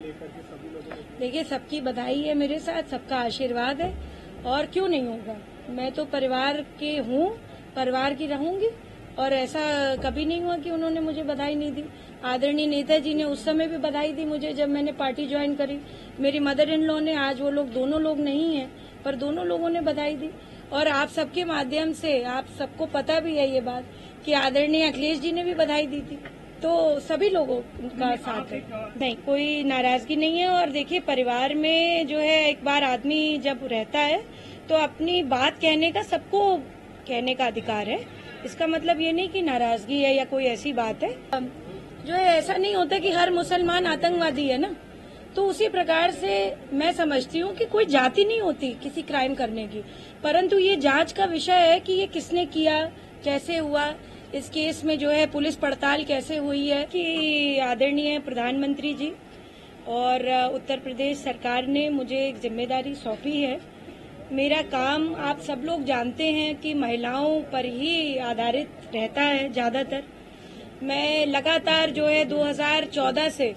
देखिए, सबकी बधाई है मेरे साथ, सबका आशीर्वाद है और क्यों नहीं होगा। मैं तो परिवार की हूँ, परिवार की रहूंगी और ऐसा कभी नहीं हुआ कि उन्होंने मुझे बधाई नहीं दी। आदरणीय नेताजी ने उस समय भी बधाई दी मुझे जब मैंने पार्टी ज्वाइन करी। मेरी मदर इन लॉ ने, आज वो लोग दोनों लोग नहीं हैं, पर दोनों लोगों ने बधाई दी। और आप सबके माध्यम से आप सबको पता भी है ये बात कि आदरणीय अखिलेश जी ने भी बधाई दी थी। तो सभी लोगों का साथ है, नहीं कोई नाराजगी नहीं है। और देखिए, परिवार में जो है एक बार आदमी जब रहता है तो अपनी बात कहने का, सबको कहने का अधिकार है। इसका मतलब ये नहीं कि नाराजगी है या कोई ऐसी बात है। जो है ऐसा नहीं होता कि हर मुसलमान आतंकवादी है ना, तो उसी प्रकार से मैं समझती हूँ कि कोई जाति नहीं होती किसी क्राइम करने की, परंतु ये जांच का विषय है कि ये किसने किया, कैसे हुआ, इस केस में जो है पुलिस पड़ताल कैसे हुई है। कि आदरणीय प्रधानमंत्री जी और उत्तर प्रदेश सरकार ने मुझे एक जिम्मेदारी सौंपी है। मेरा काम आप सब लोग जानते हैं कि महिलाओं पर ही आधारित रहता है ज्यादातर। मैं लगातार जो है 2014 से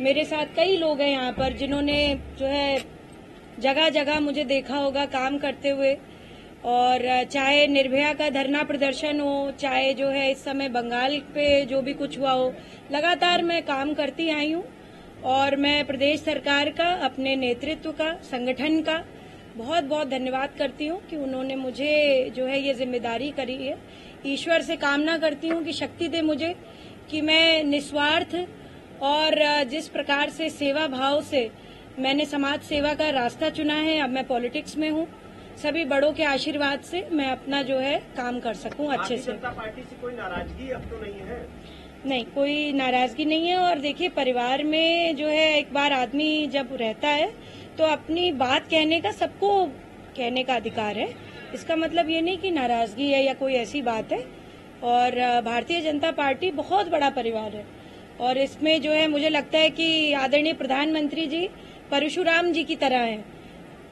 मेरे साथ कई लोग हैं यहाँ पर जिन्होंने जो है जगह जगह मुझे देखा होगा काम करते हुए। और चाहे निर्भया का धरना प्रदर्शन हो, चाहे जो है इस समय बंगाल पे जो भी कुछ हुआ हो, लगातार मैं काम करती आई हूँ। और मैं प्रदेश सरकार का, अपने नेतृत्व का, संगठन का बहुत बहुत धन्यवाद करती हूँ कि उन्होंने मुझे जो है ये जिम्मेदारी करी है। ईश्वर से कामना करती हूँ कि शक्ति दे मुझे कि मैं निस्वार्थ और जिस प्रकार से सेवा भाव से मैंने समाज सेवा का रास्ता चुना है, अब मैं पॉलिटिक्स में हूँ, सभी बड़ों के आशीर्वाद से मैं अपना जो है काम कर सकूं अच्छे से। जनता पार्टी से कोई नाराजगी अब तो नहीं है? नहीं, कोई नाराजगी नहीं है। और देखिए, परिवार में जो है एक बार आदमी जब रहता है तो अपनी बात कहने का, सबको कहने का अधिकार है। इसका मतलब ये नहीं कि नाराजगी है या कोई ऐसी बात है। और भारतीय जनता पार्टी बहुत बड़ा परिवार है और इसमें जो है मुझे लगता है कि आदरणीय प्रधानमंत्री जी परशुराम जी की तरह हैं।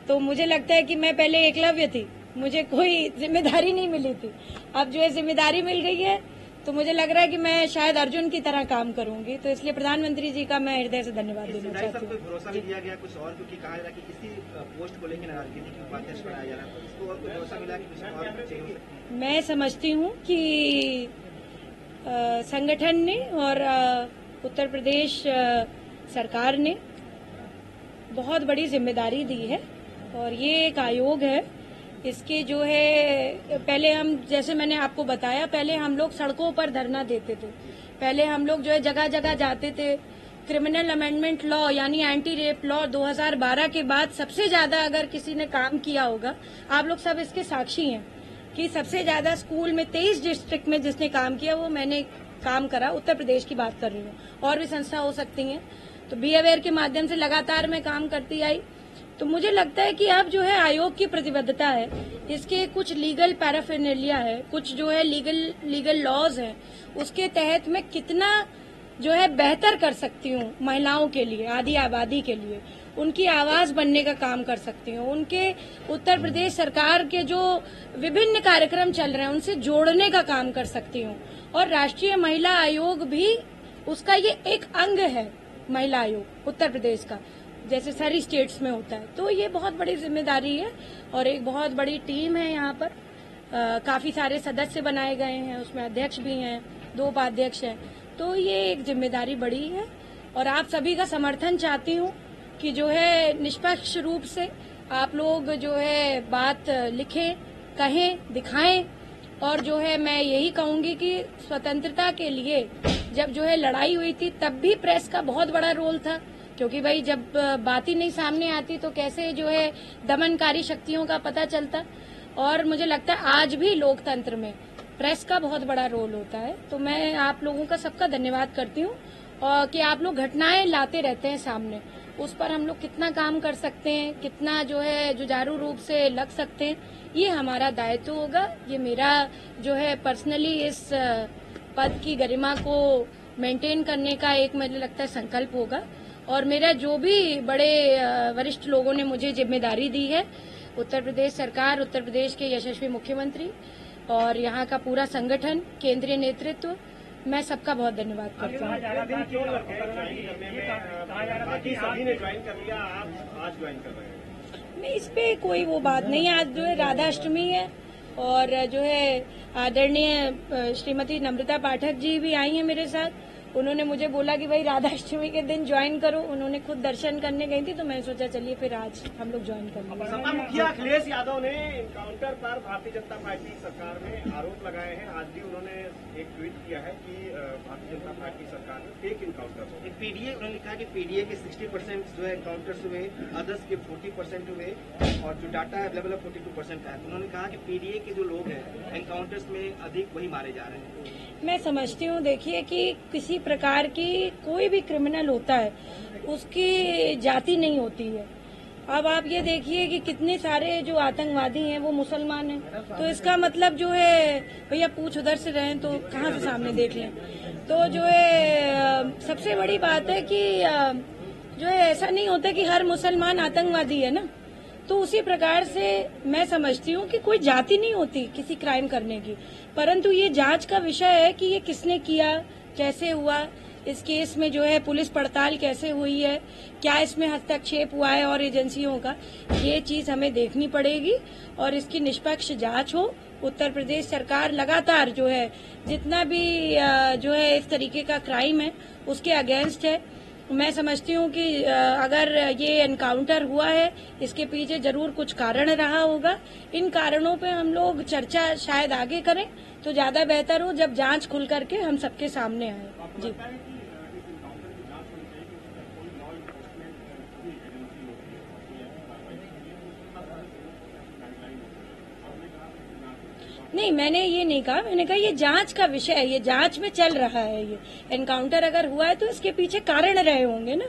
तो मुझे लगता है कि मैं पहले एकलव्य थी, मुझे कोई जिम्मेदारी नहीं मिली थी, अब जो है जिम्मेदारी मिल गई है तो मुझे लग रहा है कि मैं शायद अर्जुन की तरह काम करूंगी। तो इसलिए प्रधानमंत्री जी का मैं हृदय से धन्यवाद देना चाहती हूँ। भरोसा नहीं दिया गया कुछ और, क्योंकि कहा जा रहा है कि किसी पोस्ट को लेकर नाराजगी थी कि उपाध्यक्ष बनाया जा रहा है, तो इसको और कोई भरोसा मिला कि कुछ और चाहिए? मैं समझती हूँ कि संगठन ने और उत्तर प्रदेश सरकार ने बहुत बड़ी जिम्मेदारी दी है और ये एक आयोग है। इसके जो है पहले हम, जैसे मैंने आपको बताया, पहले हम लोग सड़कों पर धरना देते थे, पहले हम लोग जो है जगह जगह जाते थे। क्रिमिनल अमेंडमेंट लॉ यानी एंटी रेप लॉ 2012 के बाद सबसे ज्यादा अगर किसी ने काम किया होगा, आप लोग सब इसके साक्षी हैं कि सबसे ज्यादा स्कूल में 23 डिस्ट्रिक्ट में जिसने काम किया वो मैंने काम करा। उत्तर प्रदेश की बात कर रही हूँ, और भी संस्था हो सकती हैं। तो बी अवेयर के माध्यम से लगातार मैं काम करती आई। तो मुझे लगता है कि अब जो है आयोग की प्रतिबद्धता है, इसके कुछ लीगल पैराफिनेलिया है, कुछ जो है लीगल लॉज हैं, उसके तहत मैं कितना जो है बेहतर कर सकती हूँ महिलाओं के लिए, आधी आबादी के लिए, उनकी आवाज बनने का काम कर सकती हूँ। उनके उत्तर प्रदेश सरकार के जो विभिन्न कार्यक्रम चल रहे हैं उनसे जोड़ने का काम कर सकती हूँ। और राष्ट्रीय महिला आयोग भी उसका ये एक अंग है, महिला आयोग उत्तर प्रदेश का, जैसे सारी स्टेट्स में होता है। तो ये बहुत बड़ी जिम्मेदारी है और एक बहुत बड़ी टीम है यहाँ पर। काफी सारे सदस्य बनाए गए हैं, उसमें अध्यक्ष भी हैं, 2 उपाध्यक्ष हैं। तो ये एक जिम्मेदारी बड़ी है और आप सभी का समर्थन चाहती हूँ कि जो है निष्पक्ष रूप से आप लोग जो है बात लिखें, कहें, दिखाएं। और जो है मैं यही कहूंगी कि स्वतंत्रता के लिए जब जो है लड़ाई हुई थी तब भी प्रेस का बहुत बड़ा रोल था, क्योंकि भाई जब बात ही नहीं सामने आती तो कैसे जो है दमनकारी शक्तियों का पता चलता। और मुझे लगता है आज भी लोकतंत्र में प्रेस का बहुत बड़ा रोल होता है। तो मैं आप लोगों का सबका धन्यवाद करती हूँ और कि आप लोग घटनाएं लाते रहते हैं सामने, उस पर हम लोग कितना काम कर सकते हैं, कितना जो है जुझारू रूप से लग सकते हैं, ये हमारा दायित्व होगा। ये मेरा जो है पर्सनली इस पद की गरिमा को मेंटेन करने का एक मुझे लगता है संकल्प होगा। और मेरा जो भी बड़े वरिष्ठ लोगों ने मुझे जिम्मेदारी दी है, उत्तर प्रदेश सरकार, उत्तर प्रदेश के यशस्वी मुख्यमंत्री और यहाँ का पूरा संगठन, केंद्रीय नेतृत्व मैं सबका बहुत धन्यवाद करती हूँ। सभी ने ज्वाइन कर लिया, आप आज ज्वाइन कर रहे हैं? नहीं, इस पे कोई वो बात नहीं है। आज जो है राधाष्टमी है और जो है आदरणीय श्रीमती नम्रता पाठक जी भी आई हैं मेरे साथ। उन्होंने मुझे बोला कि भाई राधाष्टमी के दिन ज्वाइन करो। उन्होंने खुद दर्शन करने गई थी तो मैंने सोचा चलिए फिर आज हम लोग ज्वाइन कर लेंगे। सपा मुखिया अखिलेश यादव ने एनकाउंटर पर भारतीय जनता पार्टी सरकार में आरोप लगाए हैं। आज भी उन्होंने एक ट्वीट किया है कि भारतीय जनता पार्टी सरकार में फेक एनकाउंटर हो। पीडीए उन्होंने लिखा कि पीडीए के 60% जो है एनकाउंटर्स हुए, अदर्स के 40% हुए और जो डाटा अवेलेबल है 42% है। उन्होंने कहा कि पीडीए के जो लोग हैं एनकाउंटर्स में अधिक वही मारे जा रहे हैं। मैं समझती हूँ, देखिए कि किसी प्रकार की कोई भी क्रिमिनल होता है उसकी जाति नहीं होती है। अब आप ये देखिए कि कितने सारे जो आतंकवादी हैं वो मुसलमान हैं, तो इसका मतलब जो है भैया पूछ उधर से रहे तो कहाँ से सामने देख लें। तो जो है सबसे बड़ी बात है कि जो है ऐसा नहीं होता कि हर मुसलमान आतंकवादी है ना। तो उसी प्रकार से मैं समझती हूँ कि कोई जाति नहीं होती किसी क्राइम करने की, परंतु ये जांच का विषय है कि ये किसने किया, कैसे हुआ, इस केस में जो है पुलिस पड़ताल कैसे हुई है, क्या इसमें हस्तक्षेप हुआ है और एजेंसियों का, ये चीज हमें देखनी पड़ेगी और इसकी निष्पक्ष जांच हो। उत्तर प्रदेश सरकार लगातार जो है जितना भी जो है इस तरीके का क्राइम है उसके अगेंस्ट है। मैं समझती हूँ कि अगर ये एनकाउंटर हुआ है इसके पीछे जरूर कुछ कारण रहा होगा। इन कारणों पे हम लोग चर्चा शायद आगे करें तो ज्यादा बेहतर हो, जब जांच खुल करके हम सबके सामने आए। जी नहीं, मैंने ये नहीं कहा। मैंने कहा ये जांच का विषय है, ये जांच में चल रहा है। ये एनकाउंटर अगर हुआ है तो इसके पीछे कारण रहे होंगे ना।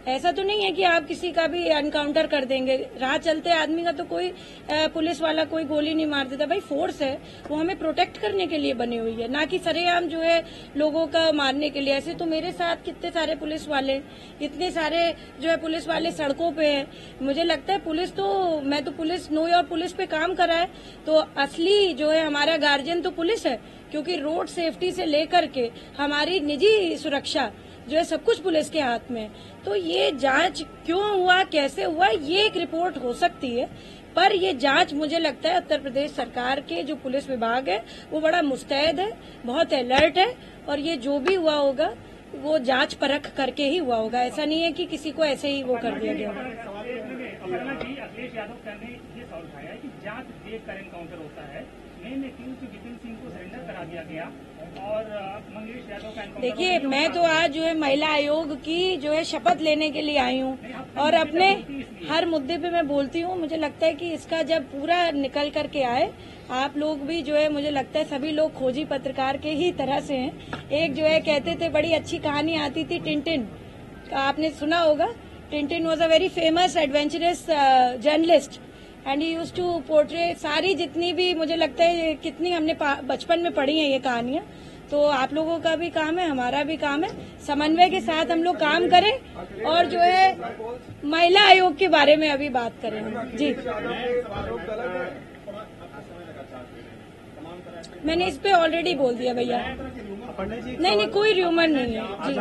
ऐसा तो नहीं है कि आप किसी का भी एनकाउंटर कर देंगे। राह चलते आदमी का तो कोई पुलिस वाला कोई गोली नहीं मार देता। भाई फोर्स है, वो हमें प्रोटेक्ट करने के लिए बनी हुई है, ना कि सरेआम जो है लोगों का मारने के लिए। ऐसे तो मेरे साथ कितने सारे पुलिस वाले, इतने सारे जो है पुलिस वाले सड़कों पे हैं। मुझे लगता है पुलिस तो, मैं तो पुलिस नो और पुलिस पे काम करा है, तो असली जो है हमारा गार्जियन तो पुलिस है, क्योंकि रोड सेफ्टी से लेकर के हमारी निजी सुरक्षा जो है सब कुछ पुलिस के हाथ में। तो ये जांच क्यों हुआ, कैसे हुआ, ये एक रिपोर्ट हो सकती है, पर ये जांच मुझे लगता है उत्तर प्रदेश सरकार के जो पुलिस विभाग है वो बड़ा मुस्तैद है, बहुत अलर्ट है और ये जो भी हुआ होगा वो जांच परख करके ही हुआ होगा। ऐसा नहीं है कि किसी को ऐसे ही वो कर दिया गया। अखिलेश यादव ने ये सवाल उठाया कि जांच देख कर एनकाउंटर होता है, जितेंद्र सिंह को सरेंडर करा दिया गया और मंगेश यादव का। देखिए, मैं तो आज जो है महिला आयोग की जो है शपथ लेने के लिए आई हूँ और अपने हर मुद्दे पे मैं बोलती हूँ। मुझे लगता है कि इसका जब पूरा निकल करके आए, आप लोग भी जो है, मुझे लगता है सभी लोग खोजी पत्रकार के ही तरह से हैं। एक जो है कहते थे बड़ी अच्छी कहानी आती थी टिंटिन, आपने सुना होगा। Tintin was a very famous adventurous journalist and he used to portray सारी जितनी भी, मुझे लगता है कितनी हमने बचपन में पढ़ी हैं ये कहानियां। तो आप लोगों का भी काम है, हमारा भी काम है, समन्वय के साथ हम लोग काम करें और जो है महिला आयोग के बारे में अभी बात करें। जी, मैंने इस पे ऑलरेडी बोल दिया भैया। नहीं, कोई र्यूमर नहीं है। जी,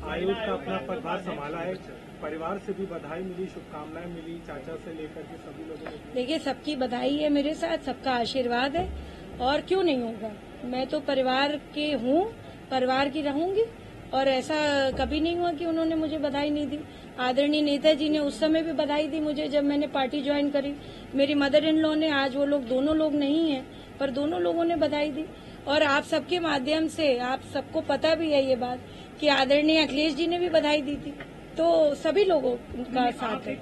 आयोग का अपना पदभार संभाला है, परिवार से भी बधाई मिली, शुभकामनाएं मिली, चाचा से लेकर के सभी लोगों को। देखिए, सबकी बधाई है मेरे साथ, सबका आशीर्वाद है और क्यों नहीं होगा। मैं तो परिवार की हूँ, परिवार की रहूंगी और ऐसा कभी नहीं हुआ कि उन्होंने मुझे बधाई नहीं दी। आदरणीय नेताजी ने उस समय भी बधाई दी मुझे जब मैंने पार्टी ज्वाइन करी। मेरी मदर इन लॉ ने, आज वो लोग दोनों लोग नहीं हैं पर दोनों लोगों ने बधाई दी। और आप सबके माध्यम से आप सबको पता भी है ये बात कि आदरणीय अखिलेश जी ने भी बधाई दी थी। तो सभी लोगों का साथ है।